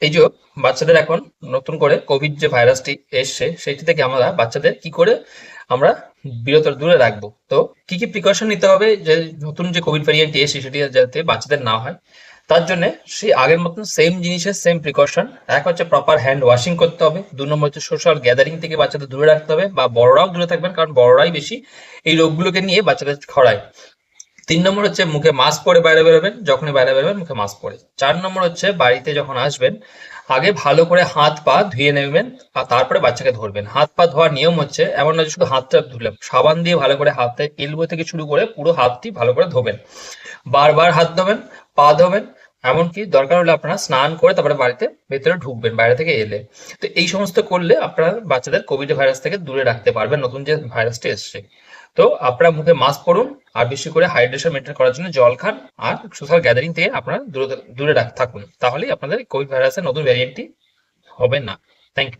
এই যে বাচ্চাদের এখন নতুন করে কোভিড যে ভাইরাসটি এসছে সেটি থেকে আমরা বাচ্চাদের কি করে আমরা বিরত দূরে রাখবো। তো কি কি প্রিকশন নিতে হবে যে নতুন যে কোভিড ভ্যারিয়েন্ট এসে সেটি যাতে বাচ্চাদের না হয়, তার জন্য সেই আগের মতন সেম জিনিসের সেম প্রিকশন। এক হচ্ছে প্রপার হ্যান্ড ওয়াশিং করতে হবে, 2 নম্বর হচ্ছে সোশ্যাল গ্যাদারিং থেকে বাচ্চাদের দূরে রাখতে হবে, বা বড়রাও দূরে থাকবেন কারণ বড়রাই বেশি এই রোগগুলোকে নিয়ে বাচ্চাদের ছড়ায়। 3 নম্বর হচ্ছে মুখে মাস্ক পরে বাইরে বেরোবেন, যখনই বাইরে বেরোবেন মুখে মাস্ক পরে। 4 নম্বর হচ্ছে বাড়িতে যখন আসবেন আগে ভালো করে হাত পা ধুয়ে নেবেন, আর তারপরে বাচ্চাকে ধরবেন। হাত পা ধোয়ার নিয়ম হচ্ছে এমন না যে শুধু হাতটা ধুলাম, সাবান দিয়ে ভালো করে হাতে এলবো থেকে শুরু করে পুরো হাতটি ভালো করে ধোবেন, বারবার হাত ধোবেন, পা ধোবেন। এমনকি দরকার হলে আপনারা স্নান করে তারপরে বাড়িতে ভেতরে ঢুকবেন বাইরে থেকে এলে। তো এই সমস্ত করলে আপনারা বাচ্চাদের কোভিড ভাইরাস থেকে দূরে রাখতে পারবেন, নতুন যে ভাইরাসটি এসছে। তো আপনারা মুখে মাস্ক পরুন, আর বেশি করে হাইড্রেশন মেনটেন করার জন্য জল খান, আর সোশ্যাল গ্যাদারিং থেকে আপনারা দূরে দূরে থাকুন, তাহলেই আপনাদের কোভিড ভাইরাসের নতুন ভ্যারিয়েন্টটি হবে না। Thank you.